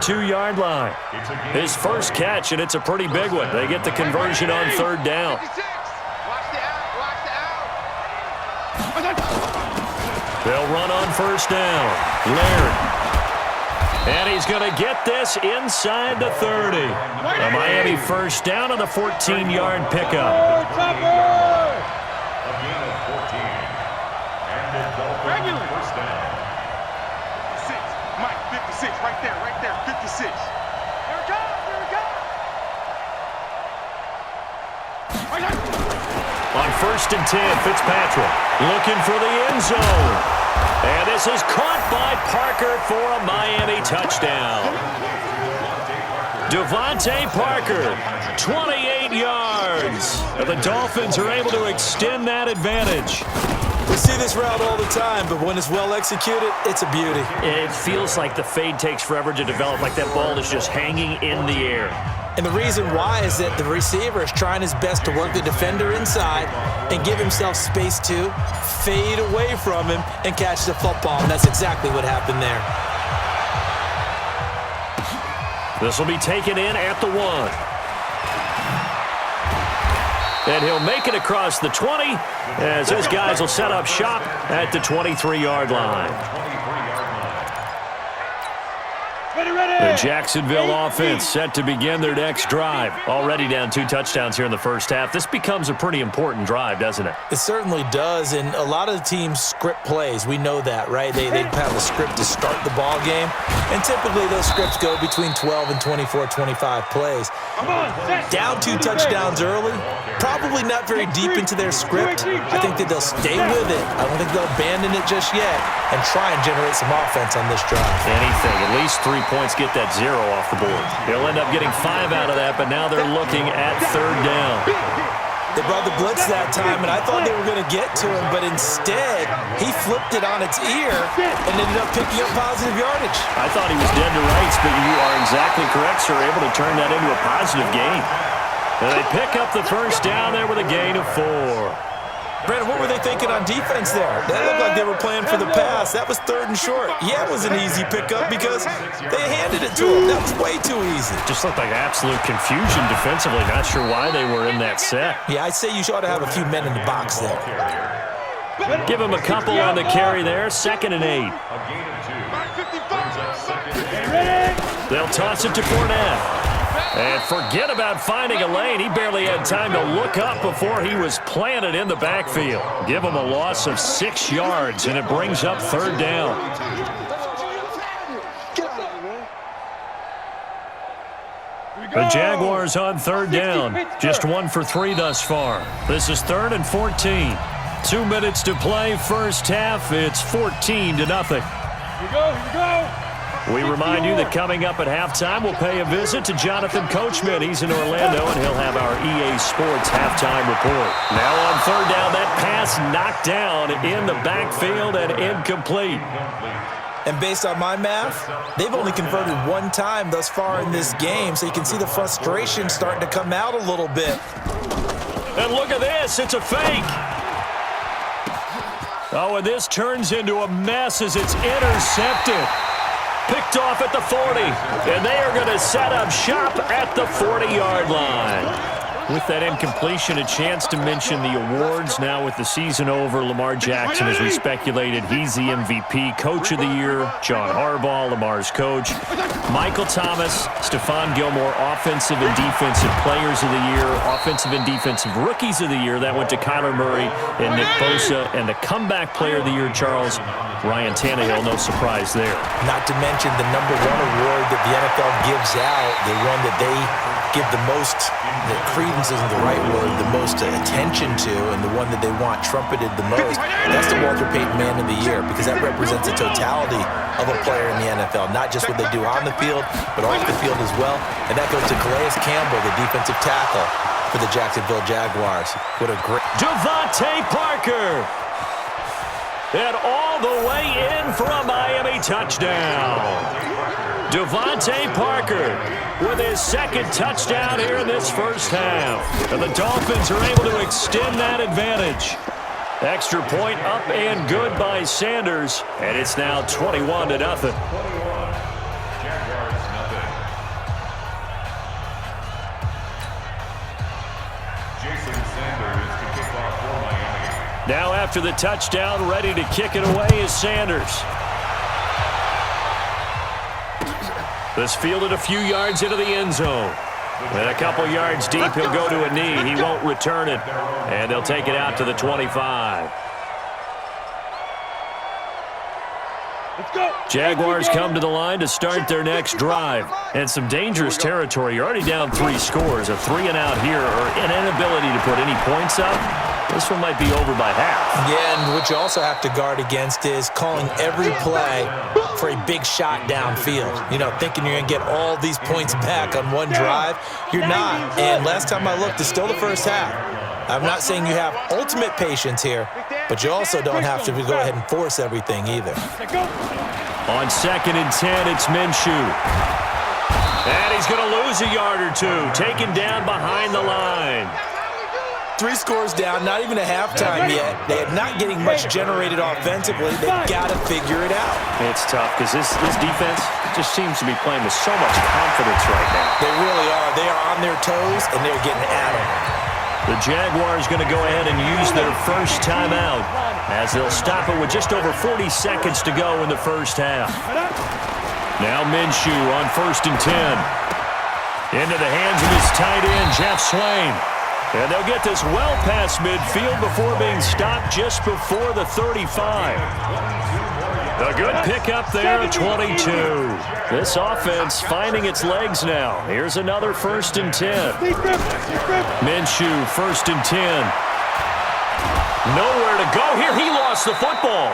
2-yard line. His first catch, and it's a pretty big one. They get the conversion on third down. They'll run on first down. Laird. And he's going to get this inside the 30. A Miami first down on the 14-yard pickup. Right there, 56. Here it comes, On first and 10, Fitzpatrick looking for the end zone. And this is caught by Parker for a Miami touchdown. Devontae Parker, 28 yards. And the Dolphins are able to extend that advantage. We see this route all the time, but when it's well executed, it's a beauty. It feels like the fade takes forever to develop, like that ball is just hanging in the air. And the reason why is that the receiver is trying his best to work the defender inside and give himself space to fade away from him and catch the football. And that's exactly what happened there. This will be taken in at the 1. And he'll make it across the 20 as his guys will set up shop at the 23-yard line. The Jacksonville offense set to begin their next drive. Already down 2 touchdowns here in the first half. This becomes a pretty important drive, doesn't it? It certainly does, and a lot of the teams script plays. We know that, right? They have a script to start the ball game, and typically those scripts go between 12 and 24, 25 plays. Down 2 touchdowns early, probably not very deep into their script. I think that they'll stay with it. I don't think they'll abandon it just yet and try and generate some offense on this drive. Anything, at least 3 points, get that 0 off the board. They'll end up getting 5 out of that, but now they're looking at third down. They brought the blitz that time, and I thought they were going to get to him, but instead, he flipped it on its ear and ended up picking up positive yardage. I thought he was dead to rights, but you are exactly correct, sir. Able to turn that into a positive gain. And they pick up the first down there with a gain of 4. Brandon, what were they thinking on defense there? That looked like they were playing for the pass. That was 3rd and short. Yeah, it was an easy pickup because they handed it to him. That was way too easy. Just looked like absolute confusion defensively. Not sure why they were in that set. Yeah, I'd say you ought to have a few men in the box there. Give him a couple on the carry there. 2nd and 8. They'll toss it to Fournette. And forget about finding a lane. He barely had time to look up before he was planted in the backfield. Give him a loss of 6 yards, and it brings up third down. The Jaguars on third down. Just 1 for 3 thus far. This is 3rd and 14. 2 minutes to play first half. It's 14-0. Here we go. We remind you that coming up at halftime, we'll pay a visit to Jonathan Coachman. He's in Orlando, and he'll have our EA Sports halftime report. Now on third down, that pass knocked down in the backfield and incomplete. And based on my math, they've only converted 1 time thus far in this game, so you can see the frustration starting to come out a little bit. And look at this. It's a fake. Oh, and this turns into a mess as it's intercepted. Picked off at the 40, and they are going to set up shop at the 40-yard line. With that incompletion, a chance to mention the awards. Now with the season over, Lamar Jackson, as we speculated, he's the MVP, Coach of the Year. John Harbaugh, Lamar's coach. Michael Thomas, Stephon Gilmore, Offensive and Defensive Players of the Year. Offensive and Defensive Rookies of the Year. That went to Kyler Murray and Nick Bosa. And the Comeback Player of the Year, Charles, Ryan Tannehill, no surprise there. Not to mention the #1 award that the NFL gives out, the one that they give the most, the credence isn't the right word, the most attention to, and the one that they want trumpeted the most, that's the Walter Payton Man of the Year, because that represents the totality of a player in the NFL, not just what they do on the field, but off the field as well. And that goes to Calais Campbell, the defensive tackle for the Jacksonville Jaguars. What a great... Devontae Parker! And all the way in for a Miami touchdown. Devontae Parker with his 2nd touchdown here in this first half. And the Dolphins are able to extend that advantage. Extra point up and good by Sanders. And it's now 21-0. after the touchdown, ready to kick it away is Sanders. This fielded a few yards into the end zone. And a couple yards deep, he'll go to a knee. He won't return it. And they'll take it out to the 25. Jaguars come to the line to start their next drive. And some dangerous territory. You're already down 3 scores. A 3-and-out here or an inability to put any points up. This one might be over by half. Yeah, and what you also have to guard against is calling every play for a big shot downfield. You know, thinking you're going to get all these points back on one drive. You're not. And last time I looked, it's still the first half. I'm not saying you have ultimate patience here, but you also don't have to go ahead and force everything either. On 2nd and 10, it's Minshew. And he's going to lose a yard or two, taken down behind the line. 3 scores down, not even a halftime yet. They are not getting much generated offensively. They've got to figure it out. It's tough because this defense just seems to be playing with so much confidence right now. They really are. They are on their toes, and they're getting at them. The Jaguars going to go ahead and use their first timeout as they'll stop it with just over 40 seconds to go in the first half. Now Minshew on 1st and 10. Into the hands of his tight end, Jeff Swain. And they'll get this well past midfield before being stopped just before the 35. A good pickup there at 22. This offense finding its legs now. Here's another 1st and 10. Minshew, 1st and 10. Nowhere to go here. He lost the football.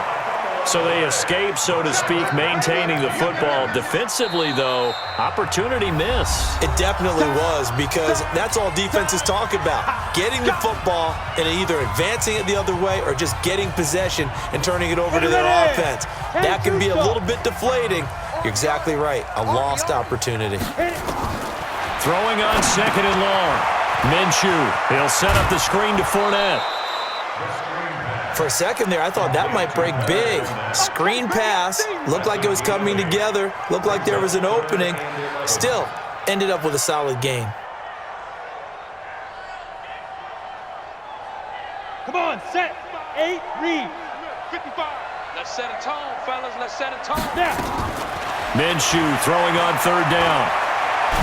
So they escape, so to speak, maintaining the football. Defensively, though, opportunity miss. It definitely was, because that's all defenses talk about. Getting the football and either advancing it the other way or just getting possession and turning it over to their offense. That can be a little bit deflating. You're exactly right. A lost opportunity. Throwing on 2nd and long. Minshew, he'll set up the screen to Fournette. For a second there, I thought that might break big. Screen pass. Looked like it was coming together. Looked like there was an opening. Still, ended up with a solid game. Come on, set. 8, read. 55. Let's set a tone, fellas. Let's set a tone. Now. Minshew throwing on 3rd down.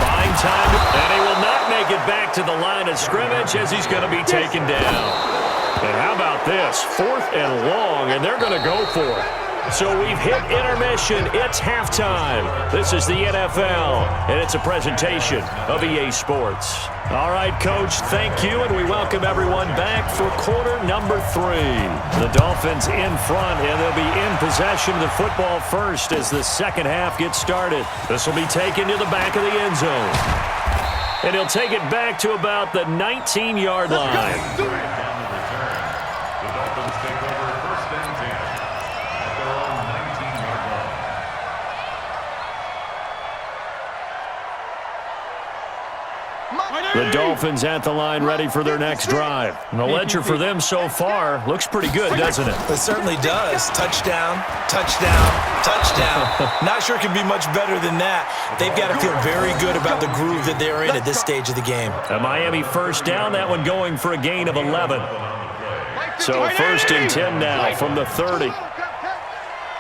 Buying time, and he will not make it back to the line of scrimmage as he's going to be taken down. And how about this? 4th and long, and they're going to go for it. So we've hit intermission. It's halftime. This is the NFL, and it's a presentation of EA Sports. All right, Coach, thank you, and we welcome everyone back for quarter number 3. The Dolphins in front, and they'll be in possession of the football first as the second half gets started. This will be taken to the back of the end zone. And he'll take it back to about the 19-yard line. The Dolphins at the line ready for their next drive. And the ledger for them so far looks pretty good, doesn't it? It certainly does. Touchdown, touchdown, touchdown. Not sure it can be much better than that. They've got to feel very good about the groove that they're in at this stage of the game. A Miami 1st down, that one going for a gain of 11. So 1st and 10 now from the 30.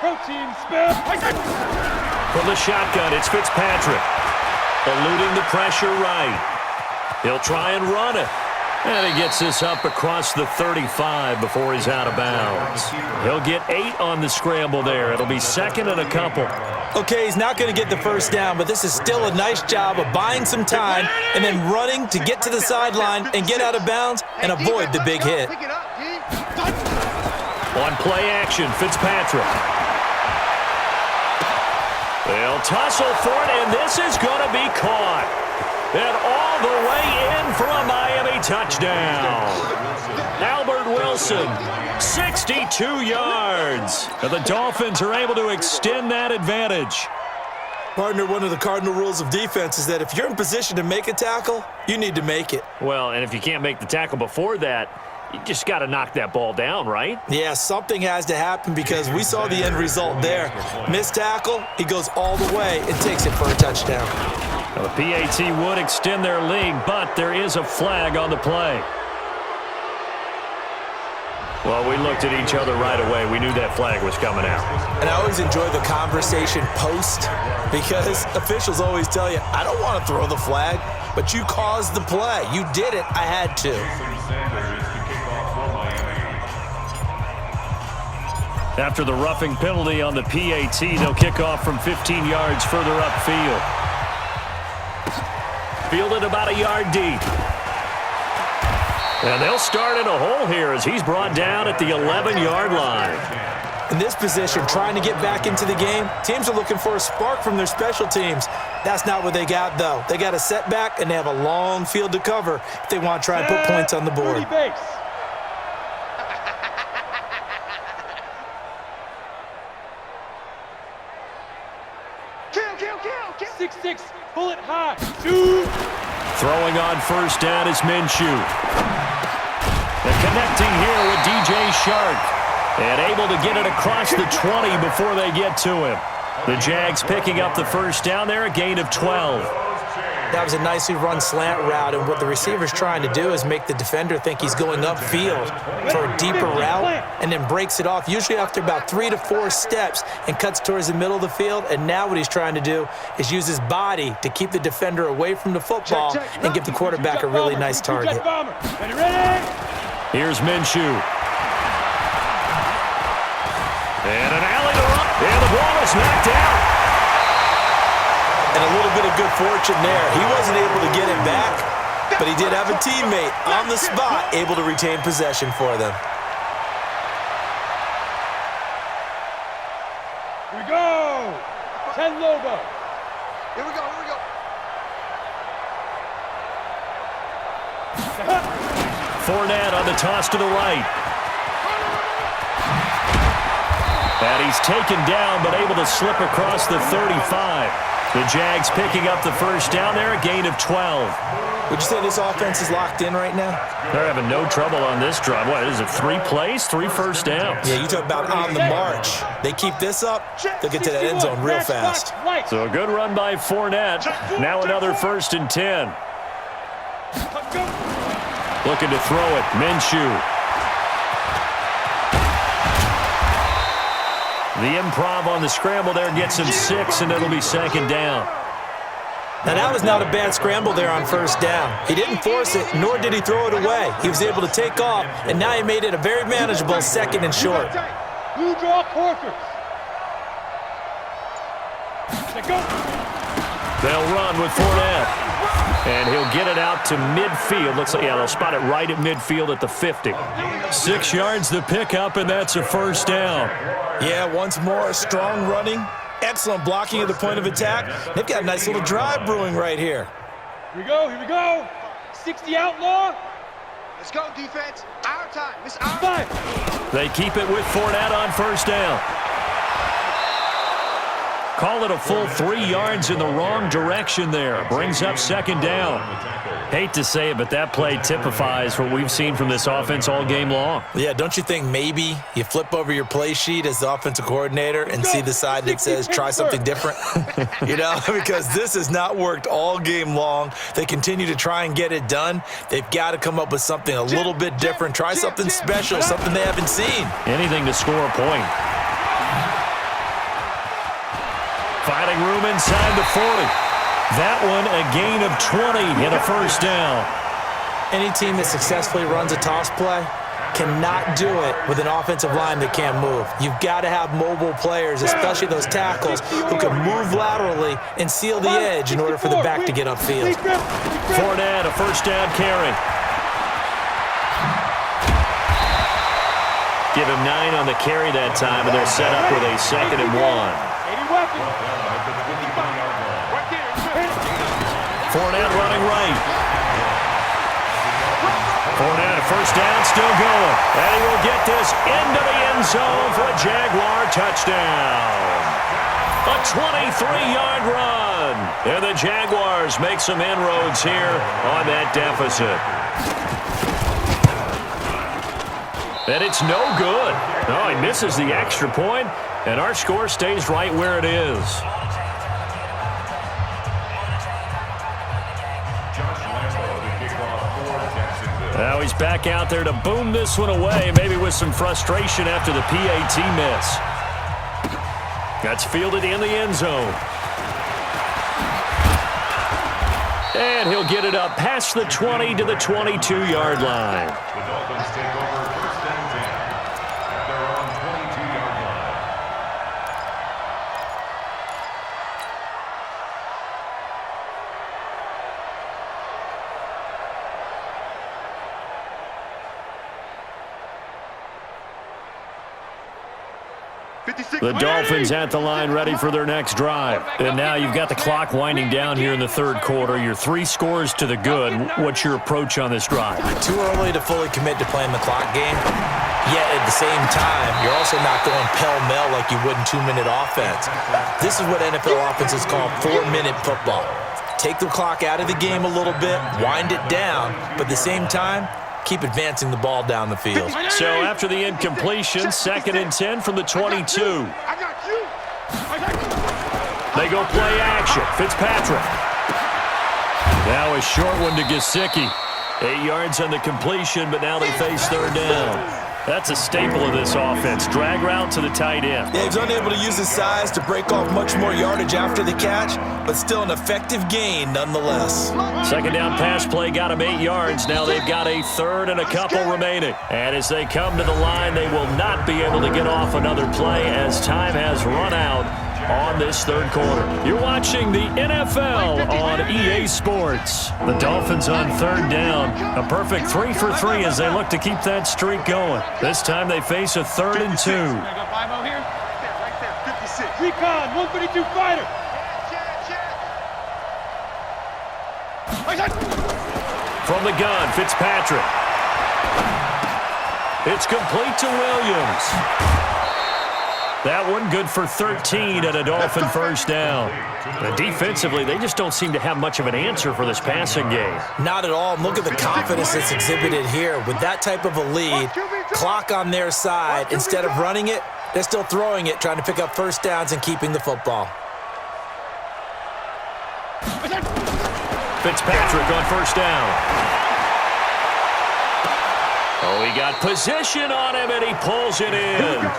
Protein spell. From the shotgun, it's Fitzpatrick. Eluding the pressure right. He'll try and run it. And he gets this up across the 35 before he's out of bounds. He'll get 8 on the scramble there. It'll be 2nd and a couple. Okay, he's not going to get the 1st down, but this is still a nice job of buying some time and then running to get to the sideline and get out of bounds and avoid the big hit. On play action, Fitzpatrick. They'll tussle for it, and this is going to be caught. And all the way in for a Miami touchdown. Albert Wilson, 62 yards. And the Dolphins are able to extend that advantage. Partner, one of the cardinal rules of defense is that if you're in position to make a tackle, you need to make it. Well, and if you can't make the tackle before that, you just got to knock that ball down, right? Yeah, something has to happen because we saw the end result there. Missed tackle, he goes all the way and takes it for a touchdown. Now, the PAT would extend their lead, but there is a flag on the play. Well, we looked at each other right away. We knew that flag was coming out. And I always enjoy the conversation post because officials always tell you, I don't want to throw the flag, but you caused the play. You did it. I had to. After the roughing penalty on the PAT, they'll kick off from 15 yards further upfield. Fielded about a yard deep. And they'll start in a hole here as he's brought down at the 11-yard line. In this position, trying to get back into the game, teams are looking for a spark from their special teams. That's not what they got, though. They got a setback, and they have a long field to cover if they want to try and put points on the board. Kill. 6-6, bullet high. 2. Throwing on first down is Minshew. And connecting here with DJ Shark. And able to get it across the 20 before they get to him. The Jags picking up the first down there, a gain of 12. That was a nicely run slant route, and what the receiver's trying to do is make the defender think he's going upfield for a deeper route and then breaks it off, usually after about 3 to 4 steps, and cuts towards the middle of the field. And now what he's trying to do is use his body to keep the defender away from the football and give the quarterback a really nice target. Here's Minshew. And an alley to run. And the ball is knocked out. And a little bit of good fortune there. He wasn't able to get it back, but he did have a teammate on the spot able to retain possession for them. Here we go. 10 Lobo. Here we go. Fournette on the toss to the right. And he's taken down, but able to slip across the 35. The Jags picking up the first down there, a gain of 12. Would you say this offense is locked in right now? They're having no trouble on this drive. What is it, 3 plays, 3 first downs? Yeah, you talk about on the march. They keep this up, they'll get to that end zone real fast. So a good run by Fournette. Now another 1st and 10. Looking to throw it, Minshew. The improv on the scramble there gets him 6, and it'll be 2nd down. Now, that was not a bad scramble there on first down. He didn't force it, nor did he throw it away. He was able to take off, and now he made it a very manageable 2nd and short. Blue draw Corkers. They'll run with Fournette. And he'll get it out to midfield. Looks like, yeah, they'll spot it right at midfield at the 50. 6 yards the pickup, and that's a 1st down. Yeah, once more, strong running, excellent blocking at the point of attack. They've got a nice little drive brewing right here. Here we go. 60 outlaw. Let's go, defense. Our time. It's our time. 5. They keep it with Fournette on first down. Call it a full 3 yards in the wrong direction there. Brings up 2nd down. Hate to say it, but that play typifies what we've seen from this offense all game long. Yeah, don't you think maybe you flip over your play sheet as the offensive coordinator and see the side that says try something different? You know, because this has not worked all game long. They continue to try and get it done. They've got to come up with something a little bit different. Try something special, something they haven't seen. Anything to score a point. Finding room inside the 40. That one a gain of 20 and a 1st down. Any team that successfully runs a toss play cannot do it with an offensive line that can't move. You've got to have mobile players, especially those tackles, who can move laterally and seal the edge in order for the back to get upfield. Fournette, a 1st down carry. Give him 9 on the carry that time, and they're set up with a 2nd and 1. Fournette running right. Fournette, a 1st down, still going. And he will get this into the end zone for a Jaguar touchdown. A 23-yard run. And the Jaguars make some inroads here on that deficit. And it's no good. No, he misses the extra point, and our score stays right where it is. Now he's back out there to boom this one away, maybe with some frustration after the PAT miss. That's fielded in the end zone. And he'll get it up past the 20 to the 22-yard line. The Dolphins take over first and 10 at their own 22-yard line. The Dolphins at the line ready for their next drive. And now you've got the clock winding down here in the third quarter. You're 3 scores to the good. What's your approach on this drive? Too early to fully commit to playing the clock game. Yet at the same time, you're also not going pell-mell like you would in 2-minute offense. This is what NFL offenses call 4-minute football. Take the clock out of the game a little bit, wind it down, but at the same time, keep advancing the ball down the field. So after the incompletion, 2nd and 10 from the 22. They go play action. Fitzpatrick. Now a short one to Gesicki. 8 yards on the completion, but now they face third down. That's a staple of this offense. Drag route to the tight end. Yeah, he's unable to use his size to break off much more yardage after the catch, but still an effective gain nonetheless. 2nd down pass play got him 8 yards. Now they've got a third and a couple remaining. And as they come to the line, they will not be able to get off another play as time has run out on this third quarter. You're watching the NFL on EA Sports. The Dolphins on third down. A perfect 3 for 3 as they look to keep that streak going. This time they face a 3rd and 2. Gonna go 5-0 here? Right there, 56. Recon, 132 fighter. From the gun, Fitzpatrick. It's complete to Williams. That one good for 13 and a Dolphin first down. And defensively, they just don't seem to have much of an answer for this passing game. Not at all. And look at the confidence that's exhibited here. With that type of a lead, clock on their side, instead of running it, they're still throwing it, trying to pick up first downs and keeping the football. Fitzpatrick on first down. Oh, he got position on him, and he pulls it in.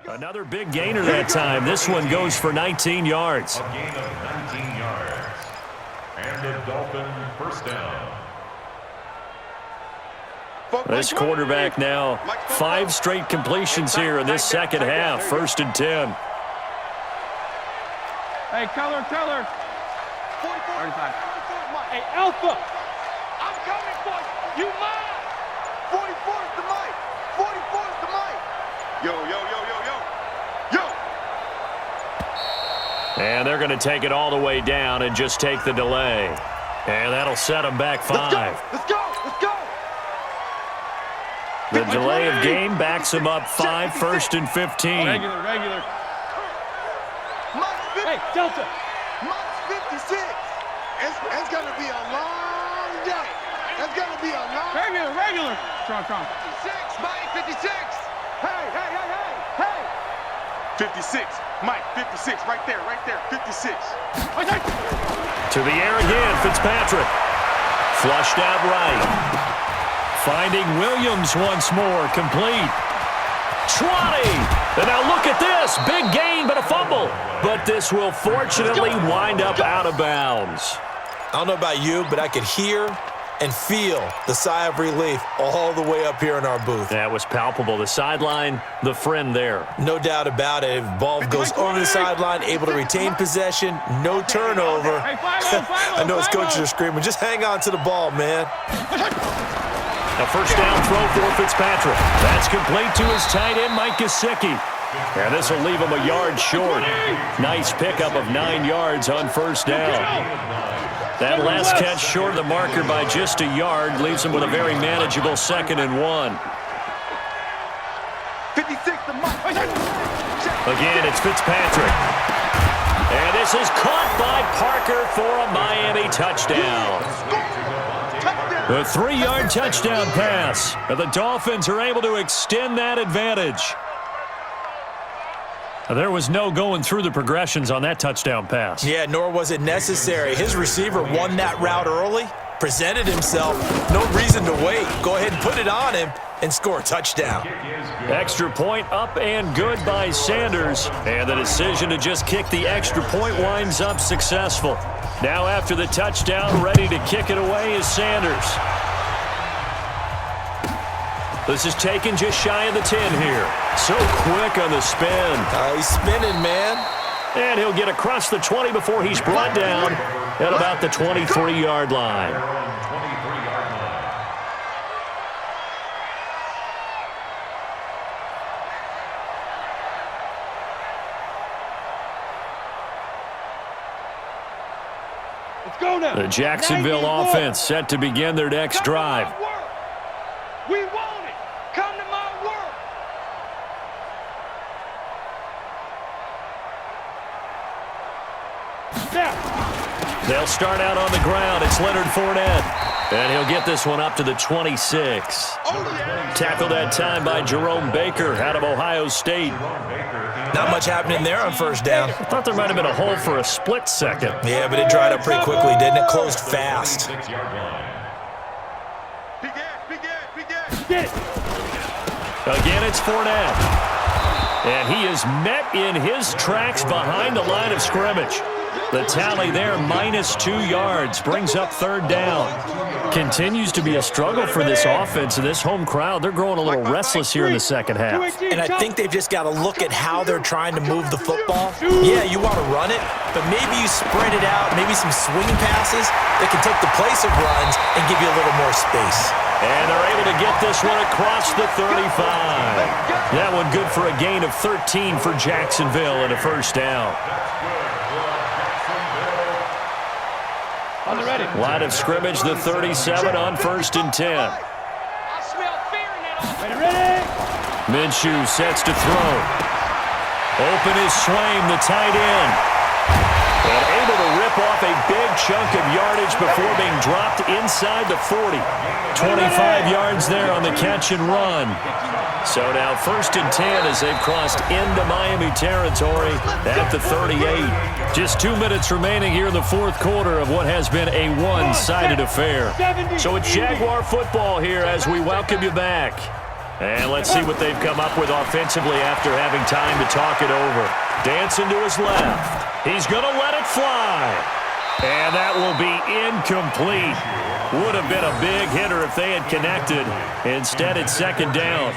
Another big gainer that time. This one goes for 19 yards. A gain of 19 yards. And the Dolphin first down. This quarterback now 5 straight completions here in this second half. 1st and 10. Hey, Keller. 45. Hey, Alpha. I'm coming for you. You mine. 44 is the mic. 44 is the mic. Yo. And they're going to take it all the way down and just take the delay. And that'll set them back 5. Let's go. The delay of game backs them up 5, 1st and 15. Regular. Hey, Delta. Minus 56. It's going to be a long day. It's going to be a long Regular. Strong. 56, Mike, 56. Hey. 56, Mike, 56, right there, 56. To the air again, Fitzpatrick. Flushed out right. Finding Williams once more, complete. 20. And now look at this. Big gain, but a fumble. But this will fortunately wind up out of bounds. I don't know about you, but I could hear and feel the sigh of relief all the way up here in our booth. That was palpable. The sideline, the friend there. No doubt about it. If ball goes over the sideline, able to retain possession, no turnover. I know his coaches are screaming, just hang on to the ball, man. A first down throw for Fitzpatrick. That's complete to his tight end, Mike Gesicki. And this will leave him a yard short. Nice pickup of 9 yards on first down. That last catch short of the marker by just a yard leaves him with a very manageable 2nd and 1. 56, the mic. Again, it's Fitzpatrick. And this is caught by Parker for a Miami touchdown. A 3-yard touchdown pass. And the Dolphins are able to extend that advantage. There was no going through the progressions on that touchdown pass. Yeah, nor was it necessary. His receiver won that route early, presented himself. No reason to wait. Go ahead and put it on him and score a touchdown. Extra point up and good by Sanders. And the decision to just kick the extra point winds up successful. Now after the touchdown, ready to kick it away is Sanders. This is taken just shy of the 10 here. So quick on the spin. He's spinning, man. And he'll get across the 20 before he's brought down at about the 23-yard line. Let's go now. The Jacksonville offense set to begin their next drive. We want it. Come to my work. Now. They'll start out on the ground. It's Leonard Fournette. And he'll get this one up to the 26. Tackled that time by Jerome Baker out of Ohio State. Not much happening there on first down. I thought there might have been a hole for a split second. Yeah, but it dried up pretty quickly, didn't it? Closed fast. Get it. Again, it's Fournette. And he is met in his tracks behind the line of scrimmage. The tally there, -2 yards, brings up third down. Continues to be a struggle for this offense and this home crowd. They're growing a little restless here in the second half. And I think they've just got to look at how they're trying to move the football. Yeah, you want to run it, but maybe you spread it out, maybe some swing passes that can take the place of runs and give you a little more space. And they're able to get this one across the 35. That one good for a gain of 13 for Jacksonville and a first down. On the ready. Line of scrimmage, the 37 on 1st and 10. I smell fear in that Ready. Minshew sets to throw. Open is Swaim, the tight end. And able to rip off a big chunk of yardage before being dropped inside the 40. 25 yards there on the catch and run. So now 1st and 10 as they've crossed into Miami territory at the 38. Just 2 minutes remaining here in the fourth quarter of what has been a one-sided affair. So it's Jaguar football here as we welcome you back. And let's see what they've come up with offensively after having time to talk it over. Dancing to his left. He's going to let it fly. And that will be incomplete. Would have been a big hitter if they had connected. Instead, it's second down.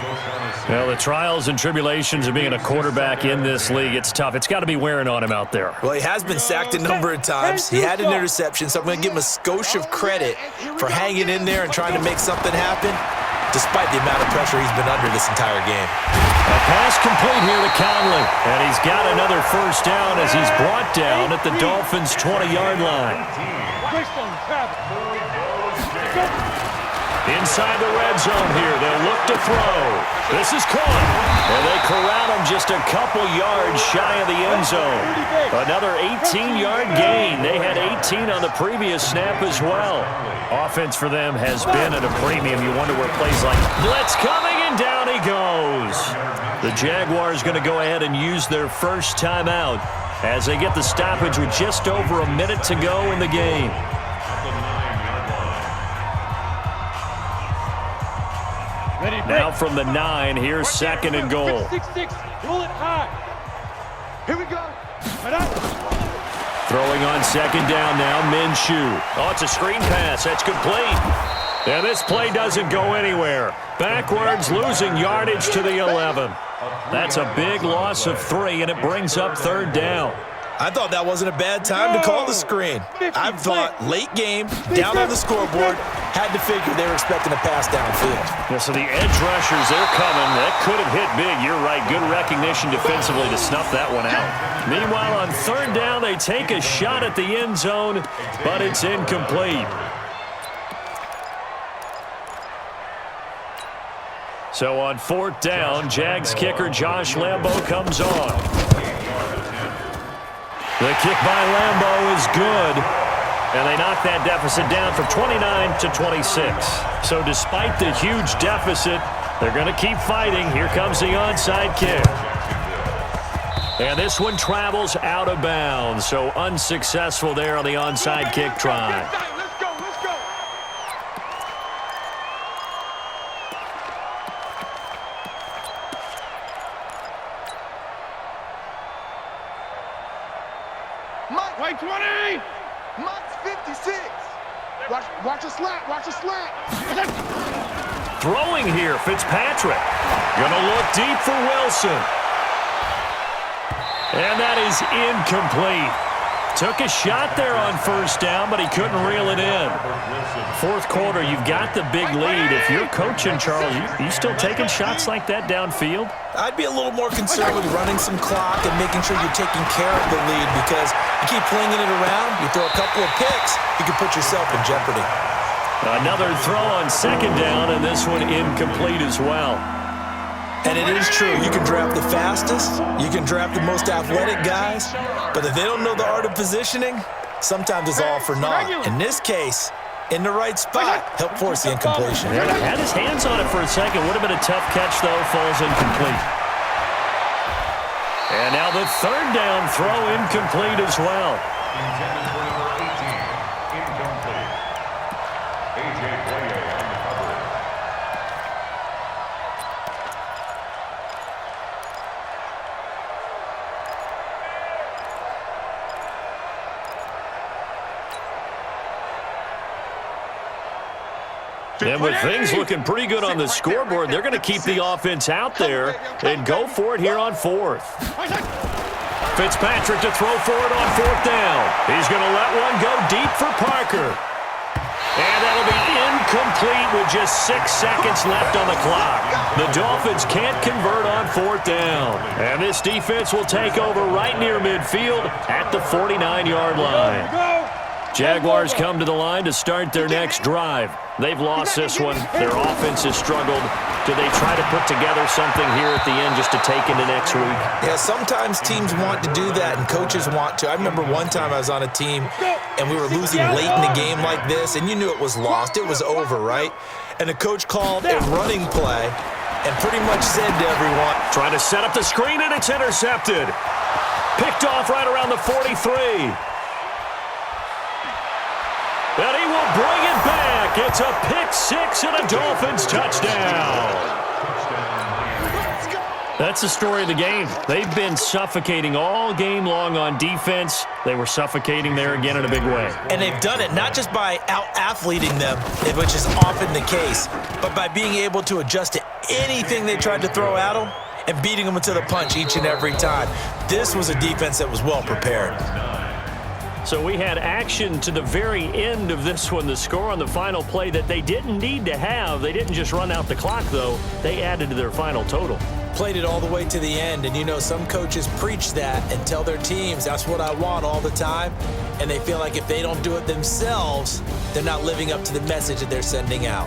Well, the trials and tribulations of being a quarterback in this league, it's tough. It's got to be wearing on him out there. Well, he has been sacked a number of times. He had an interception, so I'm going to give him a skosh of credit for hanging in there and trying to make something happen, despite the amount of pressure he's been under this entire game. A pass complete here to Conley, and he's got another first down as he's brought down at the Dolphins' 20-yard line. Inside the red zone here, they'll look to throw. This is caught, and they corral him just a couple yards shy of the end zone. Another 18-yard gain. They had 18 on the previous snap as well. Offense for them has been at a premium. You wonder where plays like blitz coming, and down he goes. The Jaguars going to go ahead and use their first timeout as they get the stoppage with just over a minute to go in the game. Now from the 9, here's 2nd and goal. 6-6. Pull it high. Here we go. Throwing on 2nd down now, Minshew. Oh, it's a screen pass. That's complete. And this play doesn't go anywhere. Backwards, losing yardage to the 11. That's a big loss of 3, and it brings up 3rd down. I thought that wasn't a bad time to call the screen. I thought late game, down on the scoreboard, had to figure they were expecting a pass downfield. Yeah, so the edge rushers, they're coming. That could have hit big. You're right. Good recognition defensively to snuff that one out. Meanwhile, on 3rd down, they take a shot at the end zone, but it's incomplete. So on 4th down, Jags kicker Josh Lambo comes on. The kick by Lambo is good, and they knock that deficit down from 29 to 26. So despite the huge deficit, they're going to keep fighting. Here comes the onside kick. And this one travels out of bounds, so unsuccessful there on the onside kick try. Let's go, let's go. Mike, White 20! Mike's 56. Watch a slat, watch a slat. Throwing here, Fitzpatrick. Gonna look deep for Wilson. And that is incomplete. Took a shot there on first down, but he couldn't reel it in. Fourth quarter, you've got the big lead. If you're coaching, Charles, you still taking shots like that downfield? I'd be a little more concerned with running some clock and making sure you're taking care of the lead, because you keep flinging it around, you throw a couple of picks, you can put yourself in jeopardy. Another throw on second down, and this one incomplete as well. And it is true, you can draft the fastest, you can draft the most athletic guys, but if they don't know the art of positioning, sometimes it's all for naught. In this case, in the right spot, help force the incompletion. Yeah, he had his hands on it for a second. Would have been a tough catch, though. Falls incomplete. And now the third down throw incomplete as well. Intended for number 18, incomplete. A.J. Boye on the cover. And with things looking pretty good on the scoreboard, they're going to keep the offense out there and go for it here on fourth. Fitzpatrick to throw for it on fourth down. He's going to let one go deep for Parker. And that'll be incomplete with just 6 seconds left on the clock. The Dolphins can't convert on fourth down. And this defense will take over right near midfield at the 49-yard line. Jaguars come to the line to start their next drive. They've lost this one. Their offense has struggled. Do they try to put together something here at the end just to take into next week? Yeah, sometimes teams want to do that and coaches want to. I remember one time I was on a team and we were losing late in the game like this, and you knew it was lost. It was over, right? And the coach called a running play and pretty much said to everyone, trying to set up the screen, and it's intercepted. Picked off right around the 43. And he will bring it back. It's a pick six and a Dolphins touchdown. That's the story of the game. They've been suffocating all game long on defense. They were suffocating there again in a big way. And they've done it not just by out-athleting them, which is often the case, but by being able to adjust to anything they tried to throw at them and beating them to the punch each and every time. This was a defense that was well prepared. So we had action to the very end of this one. The score on the final play that they didn't need to have. They didn't just run out the clock, though. They added to their final total. Played it all the way to the end, and you know some coaches preach that and tell their teams that's what I want all the time, and they feel like if they don't do it themselves, they're not living up to the message that they're sending out.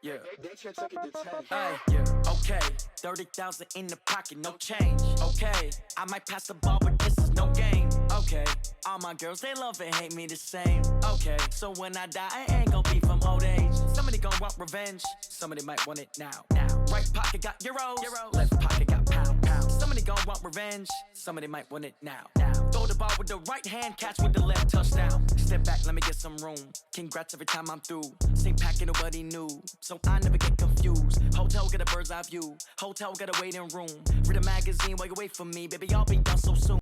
Yeah. Hey, yeah. Okay. 30,000 in the pocket, no change. Okay. I might pass the ball, but this is no game. Okay. All my girls, they love and hate me the same. Okay. So when I die, I ain't gon' be from old age. Somebody gon' want revenge. Somebody might want it now. Right pocket got euros. Left pocket got pound. Somebody gon' want revenge. Somebody might want it now. Throw the ball with the right hand, catch with the left, touchdown. Step back, let me get some room. Congrats every time I'm through. Same packet, nobody knew. So I never get confused. Hotel get a bird's eye view. Hotel got a waiting room. Read a magazine while you wait for me. Baby, I'll be done so soon.